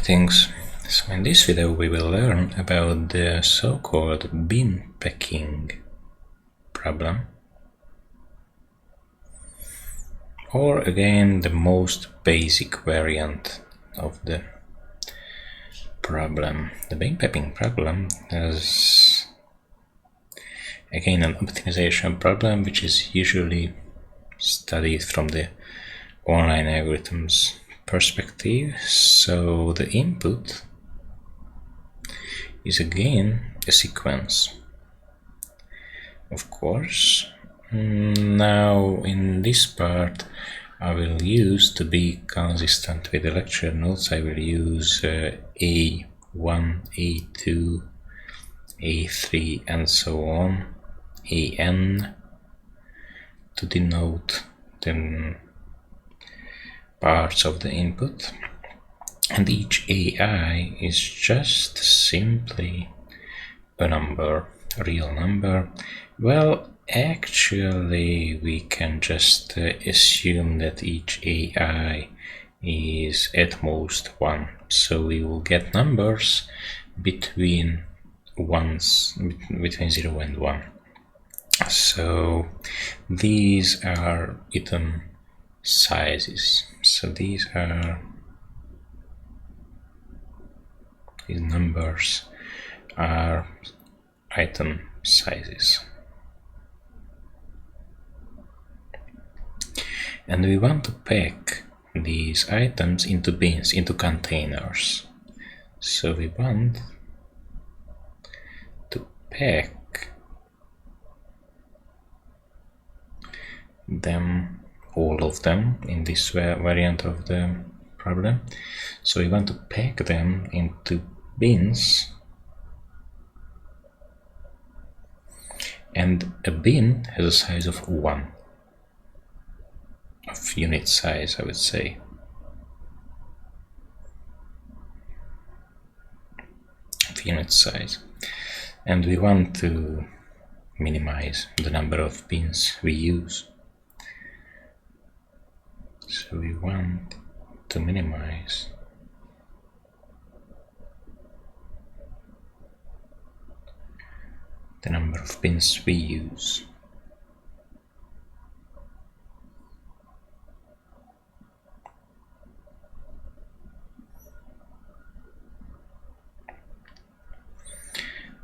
Greetings. So in this video we will learn about the so-called bin packing problem, or again the most basic variant of the problem. The bin packing problem is again an optimization problem which is usually studied from the online algorithms perspective. So the input is again a sequence, of course. Now in this part I will use, to be consistent with the lecture notes, I will use A1, A2, A3 and so on, AN, to denote the parts of the input, and each AI is just simply a number, a real number. Well, actually we can just assume that each AI is at most 1, so we will get numbers between 0 and 1. So these are item sizes. So these numbers are item sizes, and we want to pack these items into bins, into containers. So we want to pack them, all of them, in this variant of the problem. So we want to pack them into bins, and a bin has a size of 1, of unit size, I would say. Of unit size. And we want to minimize the number of bins we use. So we want to minimize the number of bins we use.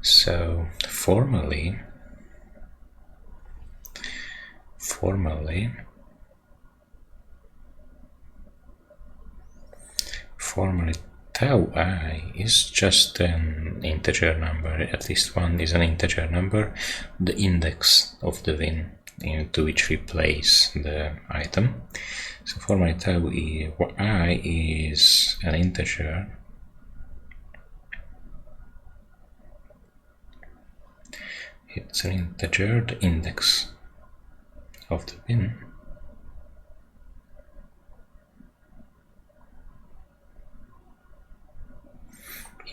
So formally tau I is just an integer number, at least one is an integer number, the index of the bin into which we place the item. So formally tau I is an integer the index of the bin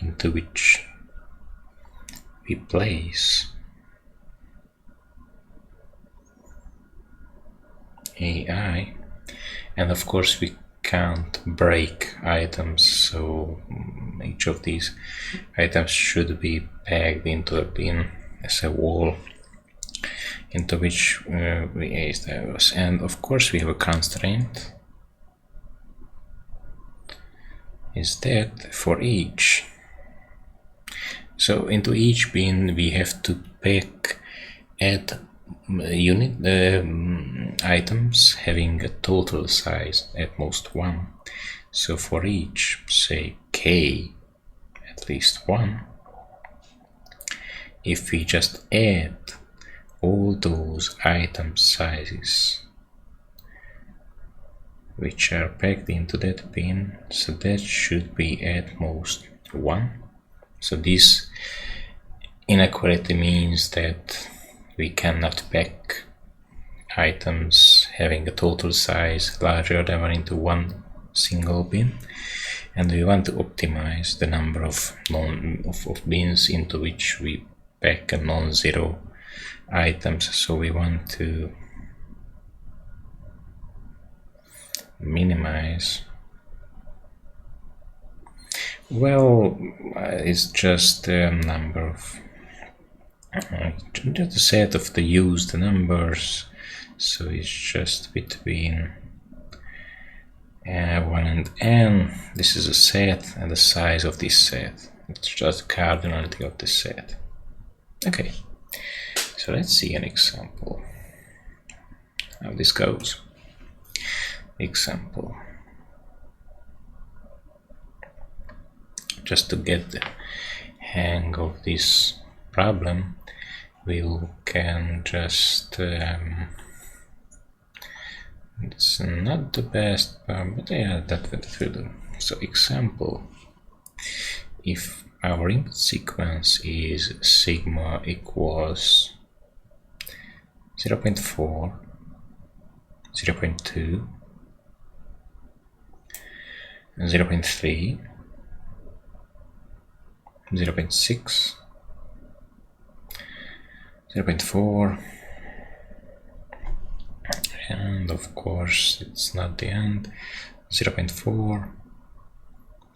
into which we place AI, and of course we can't break items, so each of these items should be pegged into a bin as a wall into which we ace those. And of course we have a constraint, is that for each, so into each bin we have to add items having a total size at most 1. So for each, say k, at least 1, if we just add all those item sizes which are packed into that bin, so that should be at most 1. So this inequality means that we cannot pack items having a total size larger than 1 into one single bin, and we want to optimize the number of bins into which we pack a non-zero items. So we want to minimize Well, it's just a number of just a set of the used numbers, so it's just between 1 and n. This is a set and the size of this set. It's just cardinality of the set. Okay, so let's see an example how this goes. Example, just to get the hang of this problem, we can just it's not the best, but yeah, that will do. So example, if our input sequence is sigma equals 0.4, 0.2, 0.3, 0.6, 0.4, and of course it's not the end, 0.4,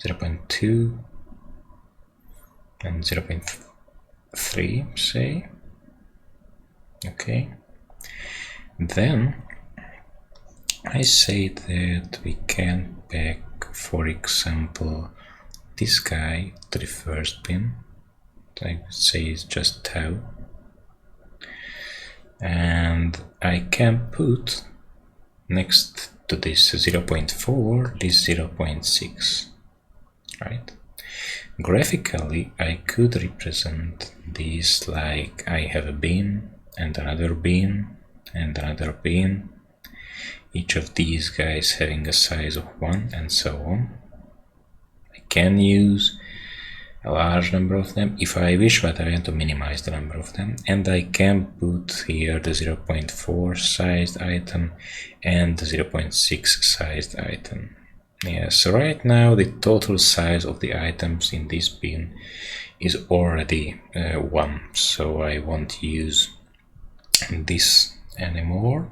0.2, and 0.3, say. Okay, then I say that we can pack, for example, this guy to the first bin. I would say it's just tau, and I can put next to this 0.4 this 0.6, right? Graphically, I could represent this like I have a bin and another bin and another bin, each of these guys having a size of 1 and so on. I can use a large number of them if I wish, but I want to minimize the number of them, and I can put here the 0.4 sized item and the 0.6 sized item. Yeah, so right now the total size of the items in this bin is already 1, so I won't use this anymore.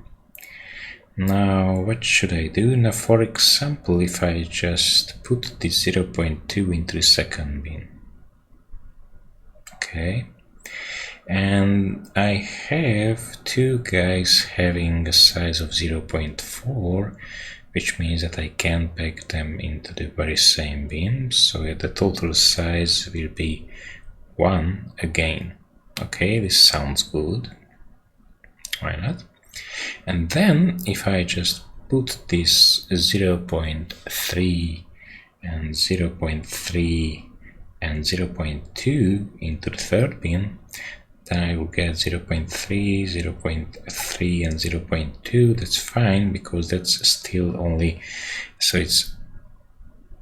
Now what should I do? Now, for example, if I just put the 0.2 into the second bin, okay, and I have two guys having a size of 0.4, which means that I can pack them into the very same bin, so the total size will be 1 again. Okay, this sounds good, why not? And then if I just put this 0.3 and 0.3 and 0.2 into the third bin, then I will get 0.3, 0.3 and 0.2. That's fine, because that's still only, so it's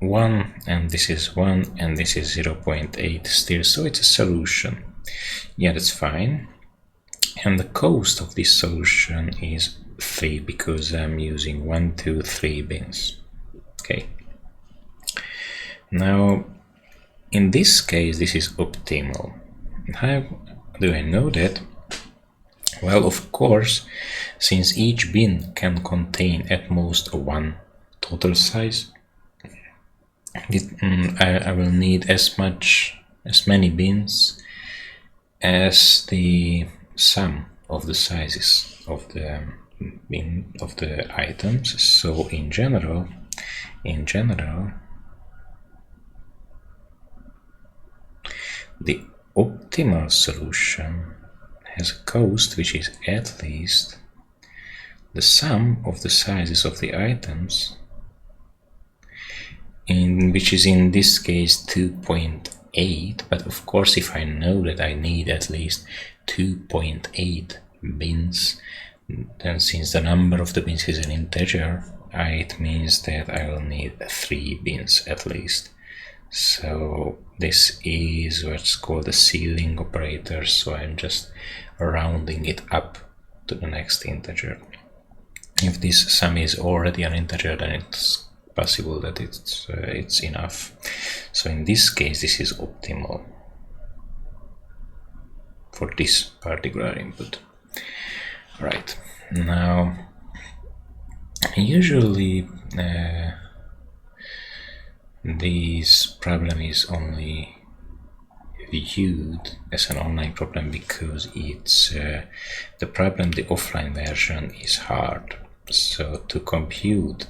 1 and this is 1 and this is 0.8 still, so it's a solution. Yeah, that's fine. And the cost of this solution is 3, because I'm using 1, 2, 3 bins. Okay. Now, in this case, this is optimal. How do I know that? Well, of course, since each bin can contain at most 1 total size, I will need as many bins as the sum of the sizes of the bin of the items. So in general, the optimal solution has a cost which is at least the sum of the sizes of the items, which is in this case 2.8, but of course if I know that I need at least 2.8 bins, then since the number of the bins is an integer, it means that I will need 3 bins at least. So this is what's called a ceiling operator, so I'm just rounding it up to the next integer. If this sum is already an integer, then it's possible that it's enough. So in this case, this is optimal for this particular input. Right, now usually this problem is only viewed as an online problem because it's the problem, the offline version is hard. So to compute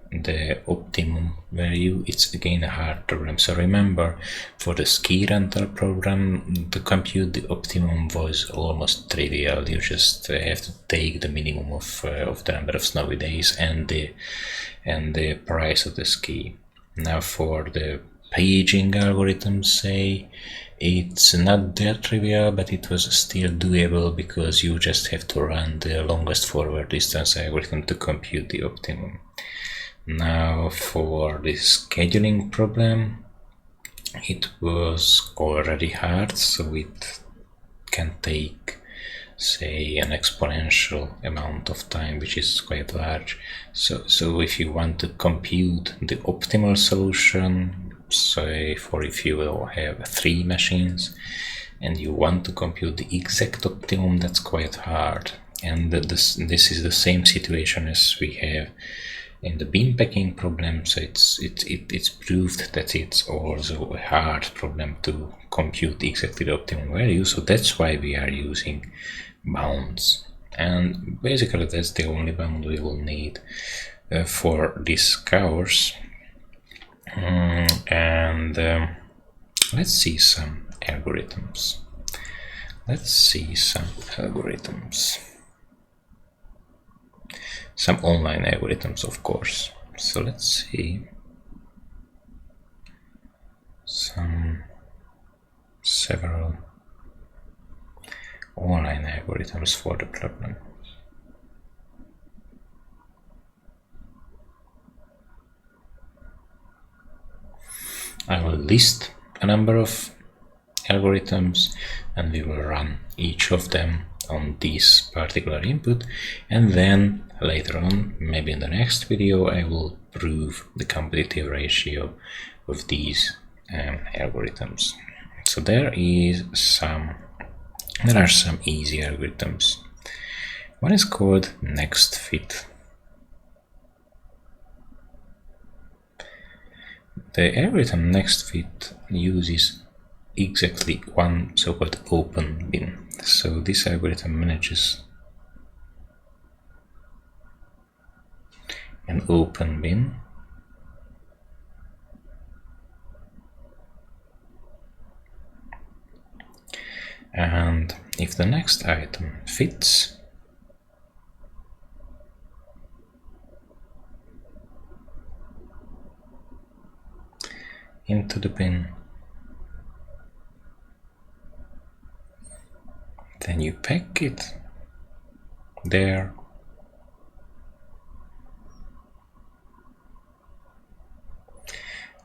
the optimum value, it's again a hard problem. So remember, for the ski rental program, to compute the optimum was almost trivial. You just have to take the minimum of the number of snowy days and the price of the ski. Now for the paging algorithm, say, it's not that trivial, but it was still doable because you just have to run the longest forward distance algorithm to compute the optimum. Now for the scheduling problem, it was already hard, so it can take, say, an exponential amount of time, which is quite large. So if you want to compute the optimal solution, say for if you will have 3 machines and you want to compute the exact optimum, that's quite hard. And this is the same situation as we have in the bean packing problem, so it's proved that it's also a hard problem to compute exactly the optimum value. So that's why we are using bounds, and basically that's the only bound we will need for this course. Let's see some algorithms. Some online algorithms, of course. So let's see several online algorithms for the problem. I will list a number of algorithms and we will run each of them on this particular input, and then later on, maybe in the next video, I will prove the competitive ratio of these algorithms. So there are some easy algorithms. One is called next fit. The algorithm next fit uses exactly one so-called open bin. So this algorithm manages an open bin and if the next item fits, into the bin, then you pack it there.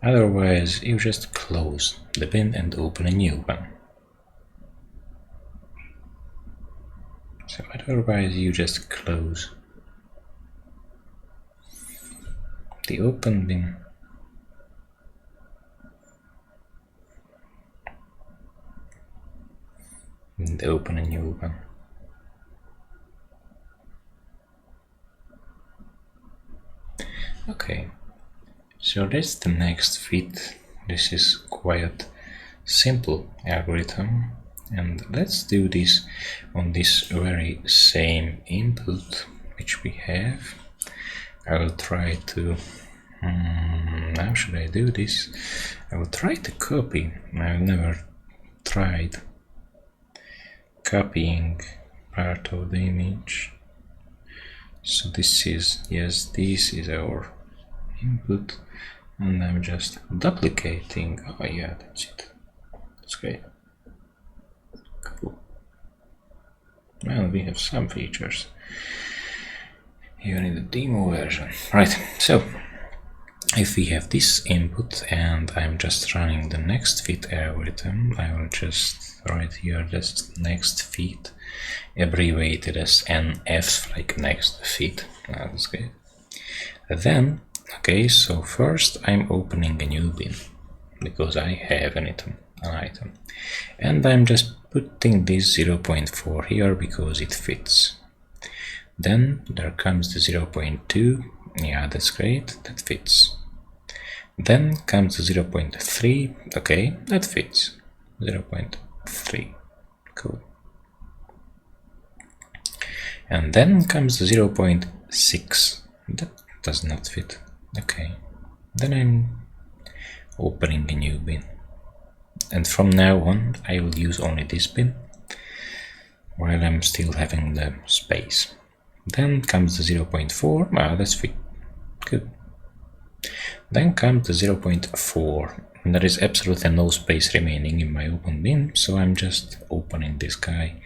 Otherwise, you just close the bin and open a new one. So otherwise, you just close the open bin and open a new one. Okay, so that's the next fit. This is quite simple algorithm, and let's do this on this very same input which we have. I will try to how should I do this? I will try to copy. I've never tried copying part of the image. So this is, yes, this is our input, and I'm just duplicating. Oh yeah, that's it. That's great. Cool. Well, we have some features even in the demo version. Right, so if we have this input and I'm just running the next fit algorithm, I will just write here this next fit, abbreviated as NF, like next fit. That's good. Then, okay, so first I'm opening a new bin because I have an item, and I'm just putting this 0.4 here because it fits. Then there comes the 0.2. Yeah, that's great, that fits. Then comes the 0.3, okay, that fits. 0.3, cool. And then comes the 0.6, that does not fit, okay. Then I'm opening a new bin. And from now on, I will use only this bin, while I'm still having the space. Then comes the 0.4, that's fit, good. Then comes the 0.4, and there is absolutely no space remaining in my open bin, so I'm just opening this guy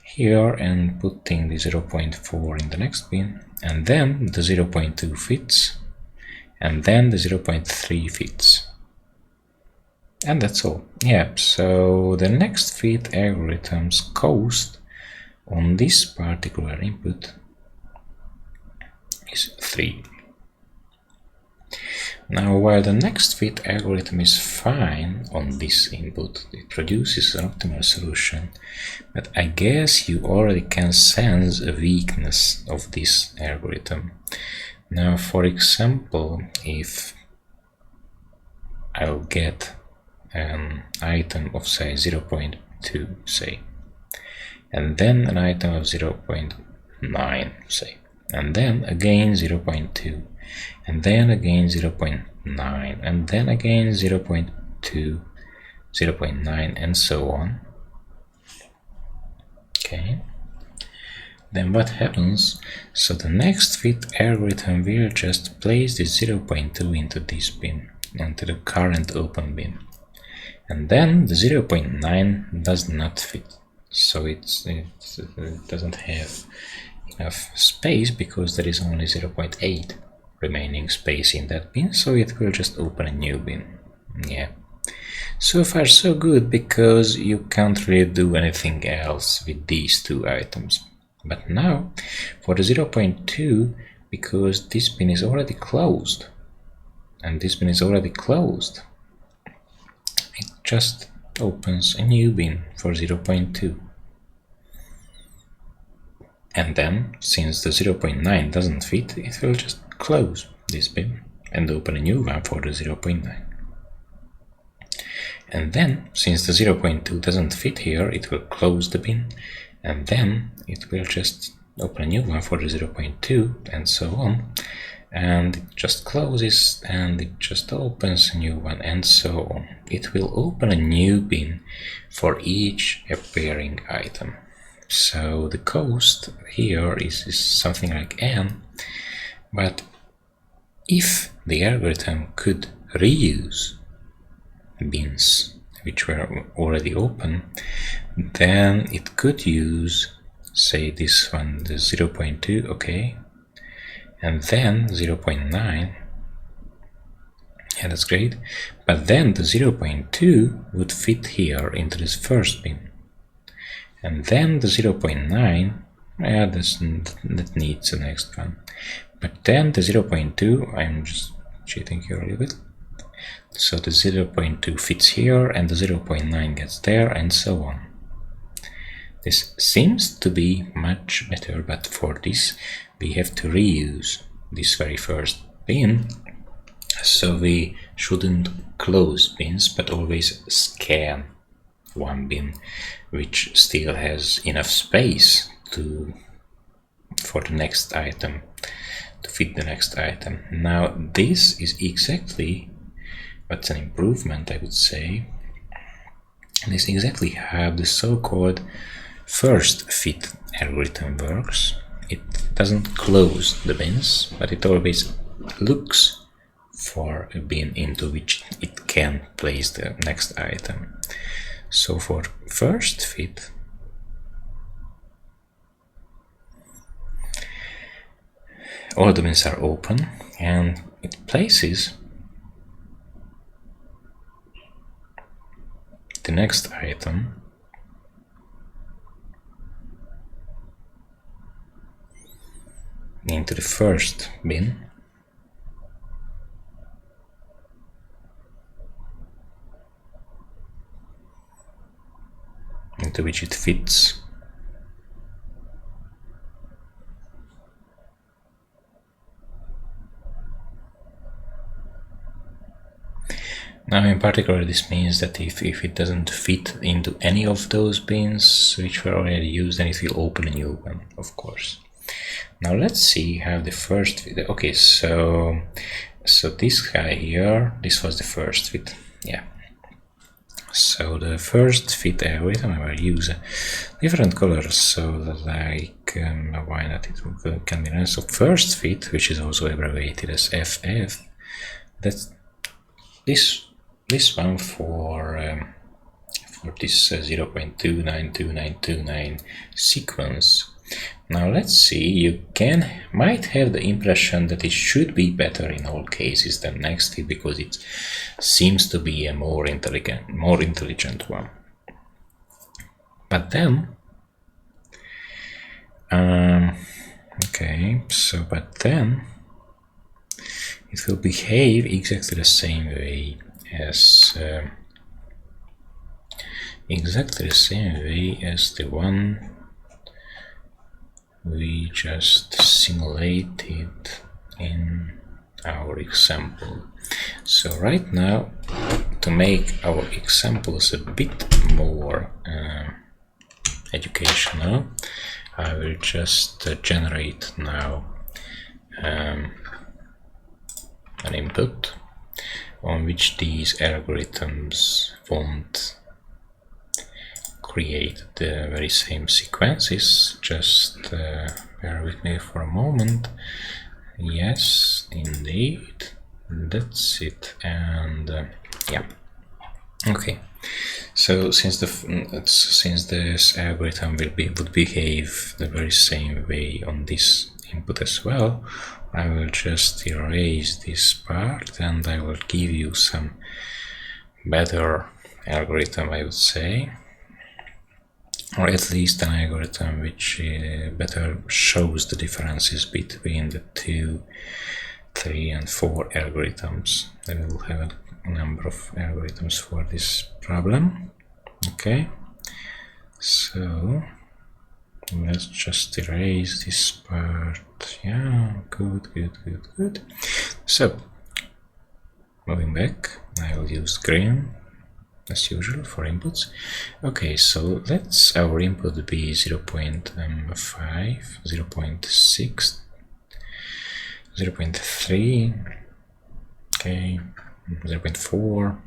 here and putting the 0.4 in the next bin, and then the 0.2 fits, and then the 0.3 fits. And that's all. Yeah, so the next fit algorithm's cost on this particular input is 3. Now, while the next fit algorithm is fine on this input, it produces an optimal solution, but I guess you already can sense a weakness of this algorithm. Now, for example, if I'll get an item of say 0.2, say, and then an item of 0.9, say, and then again 0.2, and then again 0.9, and then again 0.2, 0.9, and so on. Okay. Then what happens? So the next fit algorithm will just place the 0.2 into this bin, into the current open bin. And then the 0.9 does not fit. So it doesn't have enough space because there is only 0.8 remaining space in that bin, so it will just open a new bin. Yeah. So far so good, because you can't really do anything else with these two items. But now, for the 0.2, because this bin is already closed, and this bin is already closed, it just opens a new bin for 0.2. And then, since the 0.9 doesn't fit, it will just close this bin and open a new one for the 0.9. And then, since the 0.2 doesn't fit here, it will close the bin, and then it will just open a new one for the 0.2, and so on. And it just closes, and it just opens a new one, and so on. It will open a new bin for each appearing item. So the cost here is something like n, but if the algorithm could reuse bins which were already open, then it could use, say, this one, the 0.2, okay, and then 0.9, yeah, that's great, but then the 0.2 would fit here into this first bin, and then the 0.9, yeah, that needs the next one, but then the 0.2, I'm just cheating here a little bit, so the 0.2 fits here, and the 0.9 gets there, and so on. This seems to be much better, but for this we have to reuse this very first bin, so we shouldn't close bins, but always scan one bin which still has enough space for the next item, to fit the next item. Now this is exactly what's an improvement, I would say. This is exactly how the so-called first fit algorithm works. It doesn't close the bins, but it always looks for a bin into which it can place the next item. So for first fit, all the bins are open, and it places the next item into the first bin, into which it fits. Now in particular this means that if it doesn't fit into any of those bins which were already used, then it will open a new one, of course. Now let's see how the first fit. Okay, so this guy here, this was the first fit. Yeah. So the first fit algorithm, I will use different colors, so like why not, it can be run. So first fit, which is also abbreviated as FF, that's this one for this 0.292929 sequence. Now let's see, you might have the impression that it should be better in all cases than next fit, because it seems to be a more intelligent one. But then okay, so but then it will behave exactly the same way as the one we just simulated in our example. So right now, to make our examples a bit more educational, I will just generate now an input on which these algorithms won't create the very same sequences. Just bear with me for a moment. Yes, indeed, that's it. And yeah, okay. So since this algorithm would behave the very same way on this input as well, I will just erase this part and I will give you some better algorithm, I would say, or at least an algorithm which better shows the differences between the 2, 3 and 4 algorithms. I will have a number of algorithms for this problem. Okay, so let's just erase this part. Yeah, good. So moving back, I will use green as usual for inputs. Okay, so let's our input be 0.5, 0.6, 0.3, okay, 0.4,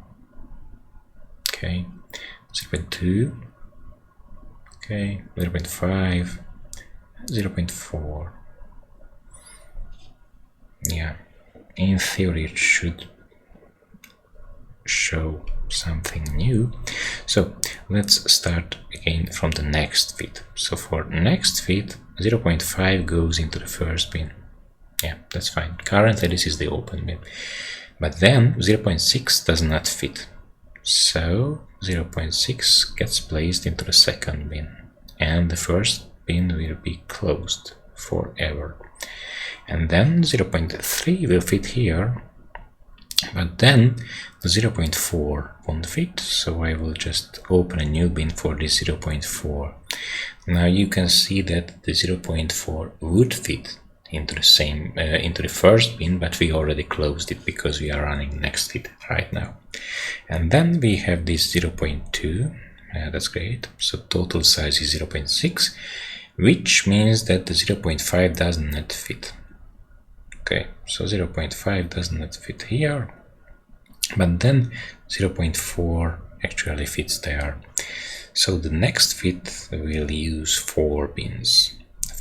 okay, 0.2, okay, 0.5, 0.4. Yeah, in theory it should show something new. So let's start again from the next fit. So for next fit, 0.5 goes into the first bin. Yeah, that's fine. Currently this is the open bin. But then 0.6 does not fit. So 0.6 gets placed into the second bin. And the first bin will be closed forever. And then 0.3 will fit here. But then the 0.4 won't fit, so I will just open a new bin for this 0.4. Now you can see that the 0.4 would fit into the same into the first bin, but we already closed it because we are running next fit right now. And then we have this 0.2. That's great. So total size is 0.6, which means that the 0.5 does not fit. Okay, so 0.5 does not fit here, but then 0.4 actually fits there. So the next fit will use 4 bins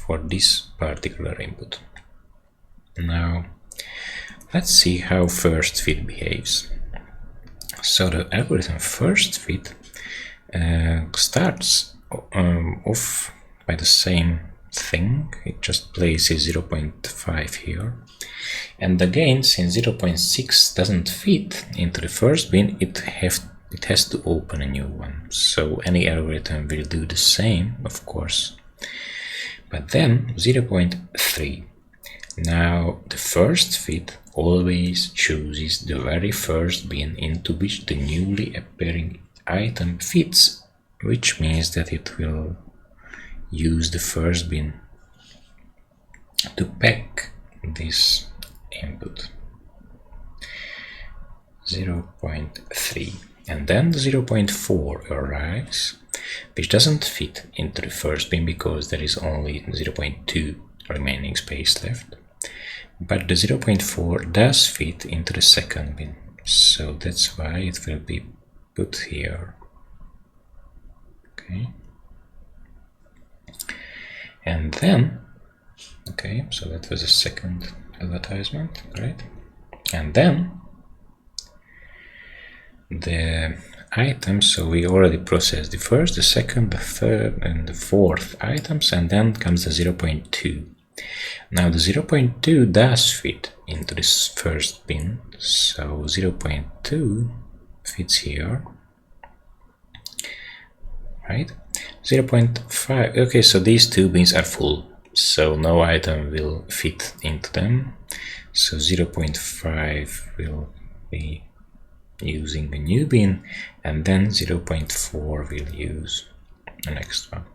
for this particular input. Now let's see how first fit behaves. So the algorithm first fit starts off by the same thing. It just places 0.5 here, and again, since 0.6 doesn't fit into the first bin, it has to open a new one. So any algorithm will do the same, of course. But then 0.3. Now the first fit always chooses the very first bin into which the newly appearing item fits, which means that it will use the first bin to pack this input. 0.3, and then the 0.4 arrives, which doesn't fit into the first bin because there is only 0.2 remaining space left, but the 0.4 does fit into the second bin, so that's why it will be put here. Okay, and then, okay, so that was a second advertisement, right? And then the items, so we already processed the first, the second, the third, and the fourth items, and then comes the 0.2. Now the 0.2 does fit into this first bin, so 0.2 fits here, right? 0.5, okay, so these two bins are full, so no item will fit into them, so 0.5 will be using a new bin, and then 0.4 will use the next one.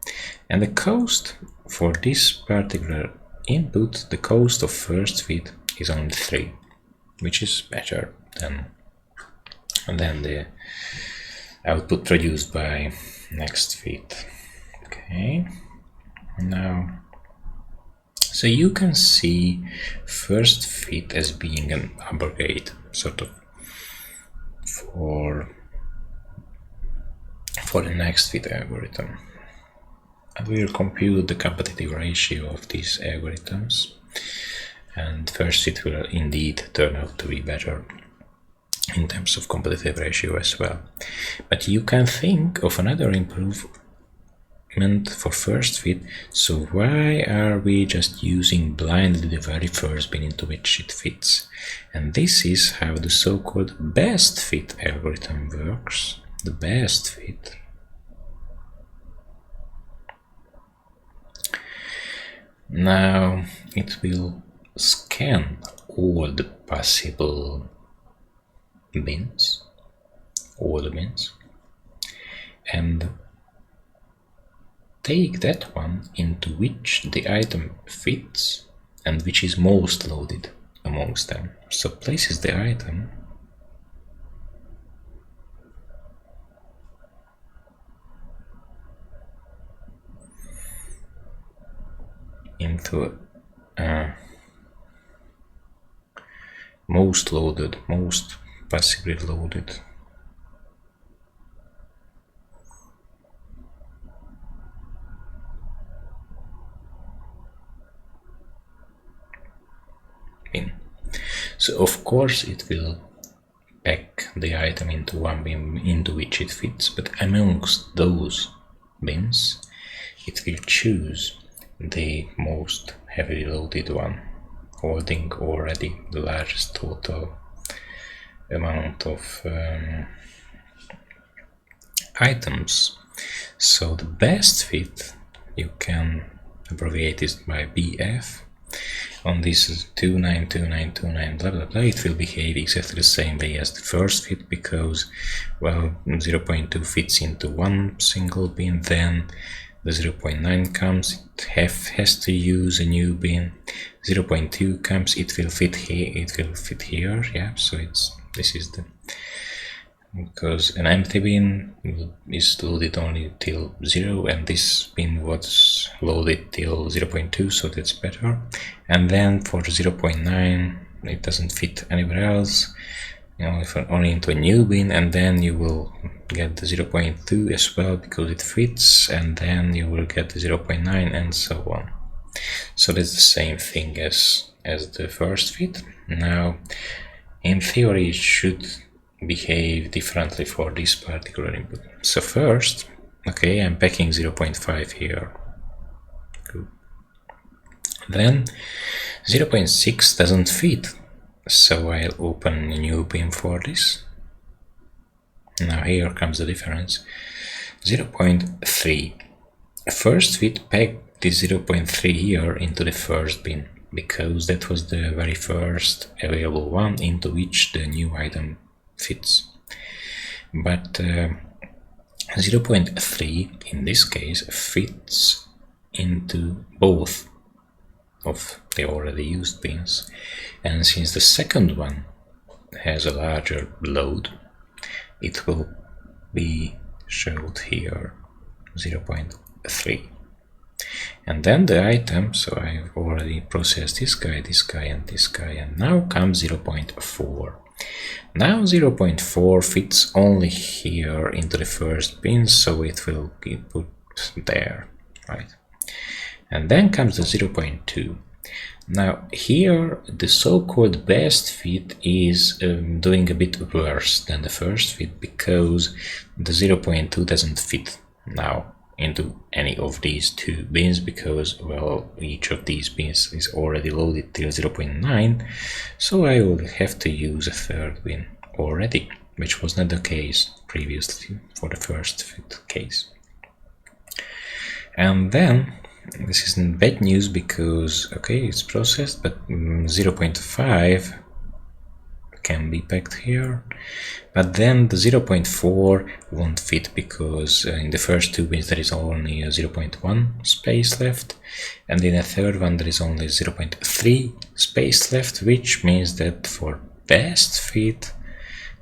And the cost for this particular input, the cost of first fit is only 3, which is better than the output produced by next fit. Okay, now, so you can see first fit as being an abrogate, sort of, for the next fit algorithm. And we will compute the competitive ratio of these algorithms, and first fit will indeed turn out to be better in terms of competitive ratio as well. But you can think of another improvement for first fit, so why are we just using blindly the very first bin into which it fits? And this is how the so-called best fit algorithm works. The best fit. Now it will scan all the possible bins, all the bins, and take that one into which the item fits and which is most loaded amongst them. So places the item into most loaded, most passively loaded bin. So of course it will pack the item into one bin into which it fits, but amongst those bins it will choose the most heavily loaded one, holding already the largest total amount of items. So the best fit, you can abbreviate it by BF. On this 292929 blah blah blah, it will behave exactly the same way as the first fit, because, well, 0.2 fits into one single bin, then the 0.9 comes, it has to use a new bin. 0.2 comes, it will fit here, yeah, so this is the, because an empty bin is loaded only till 0, and this bin was loaded till 0.2, so that's better. And then for 0.9 it doesn't fit anywhere else, you know, if only into a new bin, and then you will get the 0.2 as well because it fits, and then you will get the 0.9 and so on. So that's the same thing as the first fit. Now in theory it should behave differently for this particular input. So first, okay, I'm packing 0.5 here. Good. Then 0.6 doesn't fit, so I'll open a new bin for this. Now here comes the difference. 0.3. First fit packed the 0.3 here into the first bin, because that was the very first available one into which the new item fits. But 0.3 in this case fits into both of the already used bins, and since the second one has a larger load, it will be showed here 0.3. And then the item, so I've already processed this guy, and this guy, and now comes 0.4. Now 0.4 fits only here into the first bin, so it will be put there, right? And then comes the 0.2. Now here the so-called best fit is doing a bit worse than the first fit, because the 0.2 doesn't fit now into any of these two bins, because, well, each of these bins is already loaded till 0.9, so I will have to use a third bin already, which was not the case previously for the first fit case. And then this isn't bad news, because okay, it's processed, but 0.5 can be packed here, but then the 0.4 won't fit, because in the first two bins there is only a 0.1 space left, and in the third one there is only 0.3 space left, which means that for best fit,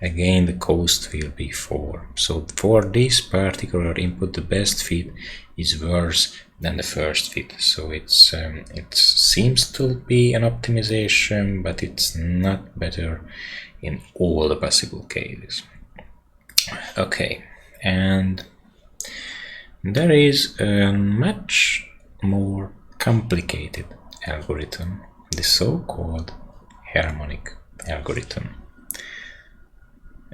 again the cost will be 4. So for this particular input, the best fit is worse than the first fit. So it seems to be an optimization, but it's not better in all the possible cases. Okay, and there is a much more complicated algorithm, the so-called harmonic algorithm,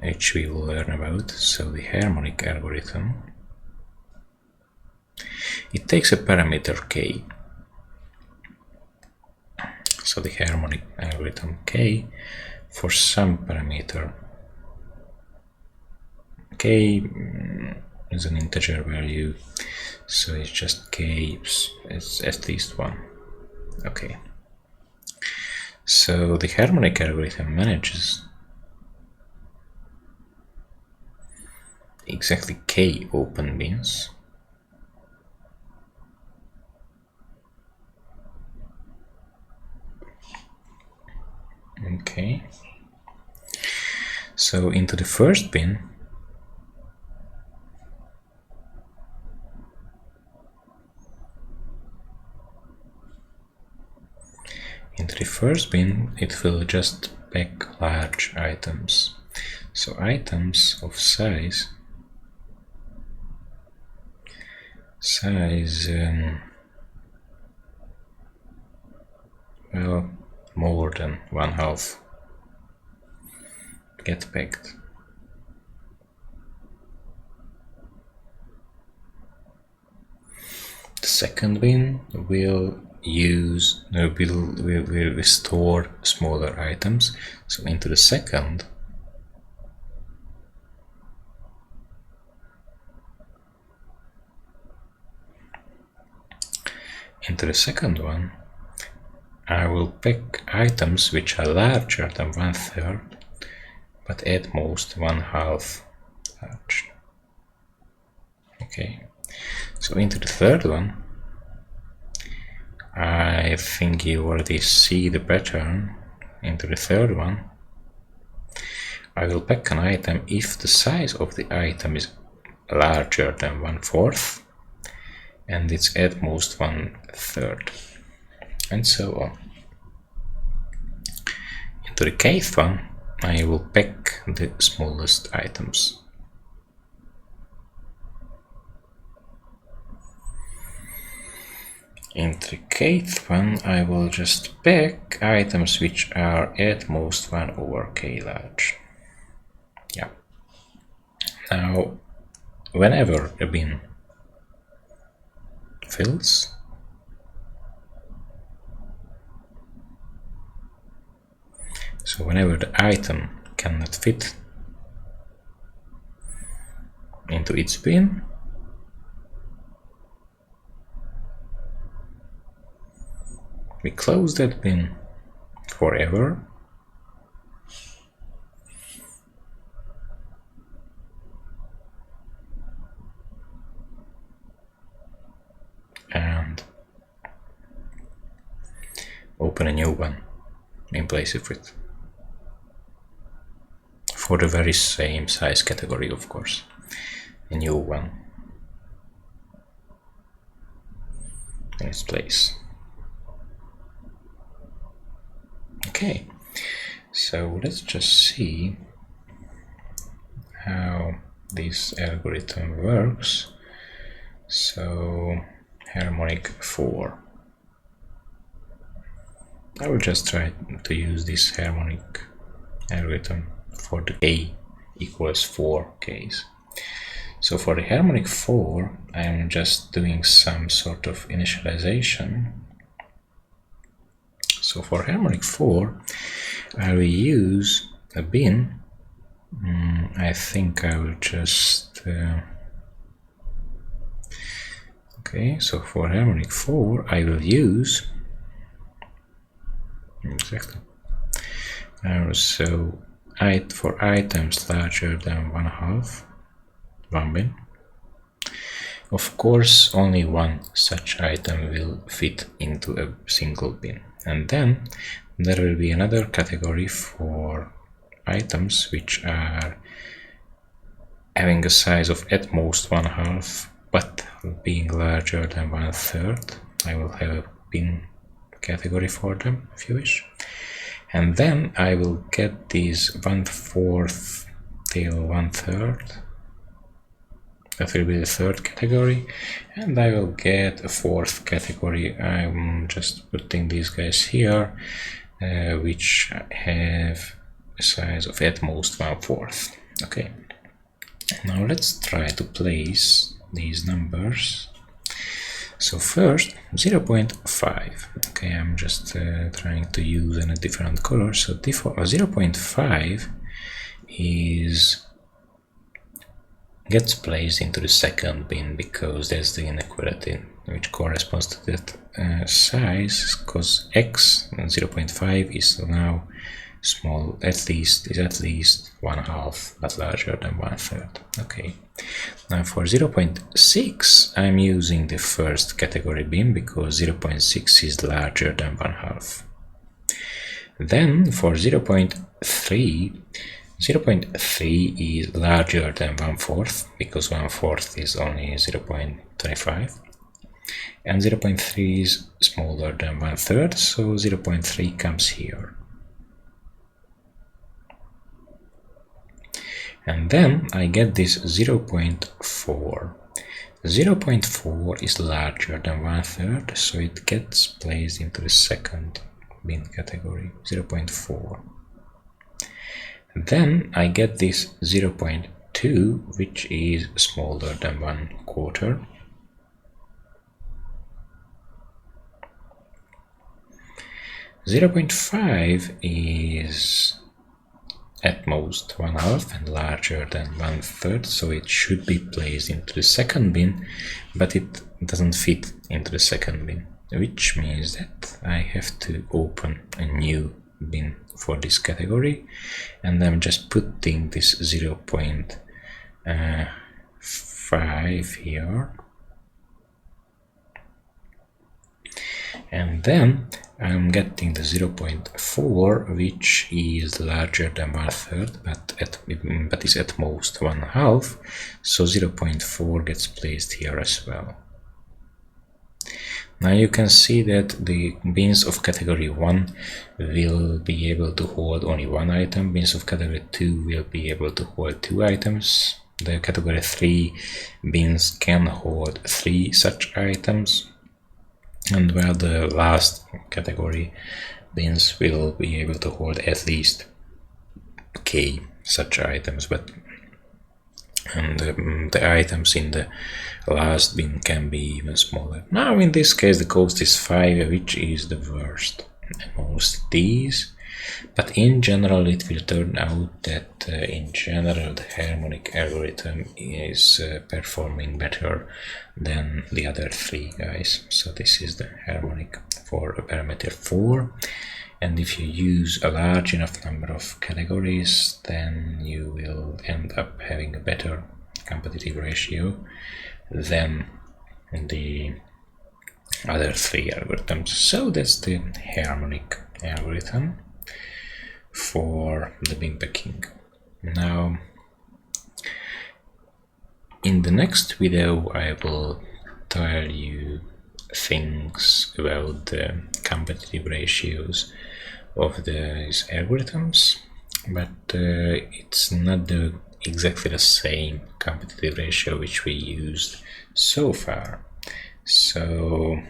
which we will learn about. So the harmonic algorithm, it takes a parameter k. So the harmonic algorithm k for some parameter. K is an integer value, so it's just k, it's at least 1. Okay. So the harmonic algorithm manages exactly k open bins Okay, so into the first bin it will just pack large items, so items of size well, more than 1/2 get packed. The second bin will store smaller items, so into the second one, I will pack items which are larger than 1/3, but at most 1/2 large. Okay, so into the third one, I think you already see the pattern. Into the third one, I will pack an item if the size of the item is larger than 1/4 and it's at most 1/3, and so on. Into the kth one, I will pack the smallest items. Into the kth one, I will just pack items which are at most 1/k large. Yeah. Now, whenever a bin fills, so whenever the item cannot fit into its bin, we close that bin forever, and open a new one in place of it. for the very same size category, of course, a new one in its place. Okay, so let's just see how this algorithm works. So harmonic 4. I will just try to use this harmonic algorithm for the k equals 4 case. So for the harmonic 4, I am just doing some sort of initialization. So for harmonic 4, I will use a bin. I think I will just okay, so for harmonic 4 I will use exactly so for items larger than 1/2, one bin. Of course, only one such item will fit into a single bin, and then there will be another category for items which are having a size of at most 1/2 but being larger than 1/3. I will have a bin category for them if you wish, and then I will get these 1/4 till 1/3. That will be the third category, and I will get a fourth category. I'm just putting these guys here, which have a size of at most 1/4. Okay, now let's try to place these numbers. So first 0.5. Okay, I'm just trying to use a different color. So 0.5 gets placed into the second bin because that's the inequality which corresponds to that size, because x 0.5 is now small, at least 1/2 but larger than 1/3. Okay, now for 0.6 I'm using the first category bin because 0.6 is larger than 1/2. Then for 0.3 is larger than 1/4 because 1/4 is only 0.25, and 0.3 is smaller than 1/3, so 0.3 comes here. And then I get this 0.4. 0.4 is larger than 1/3, so it gets placed into the second bin category, 0.4. Then I get this 0.2, which is smaller than 1/4. (0.5) is at most 1/2 and larger than 1/3, so it should be placed into the second bin, but it doesn't fit into the second bin, which means that I have to open a new bin for this category, and I'm just putting this 0.5 here, and then I'm getting the 0.4, which is larger than 1/3 but is at most 1/2, so 0.4 gets placed here as well. Now you can see that the bins of category 1 will be able to hold only one item, bins of category 2 will be able to hold 2 items, the category 3 bins can hold 3 such items, and while the last category bins will be able to hold at least k such items, and the items in the last bin can be even smaller. Now in this case the cost is 5, which is the worst amongst these, but in general it will turn out that in general the harmonic algorithm is performing better than the other 3 guys. So this is the harmonic for parameter 4, and if you use a large enough number of categories, then you will end up having a better competitive ratio than the other 3 algorithms. So that's the harmonic algorithm for the bin packing Now, in the next video I will tell you things about the competitive ratios of these algorithms, but it's not exactly the same competitive ratio which we used so far. So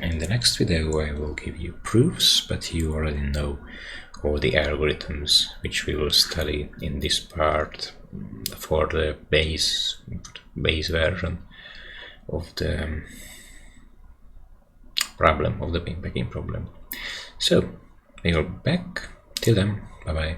in the next video I will give you proofs, but you already know all the algorithms which we will study in this part for the base version of the problem, of the pin packing problem. So we are back. Till then, bye bye.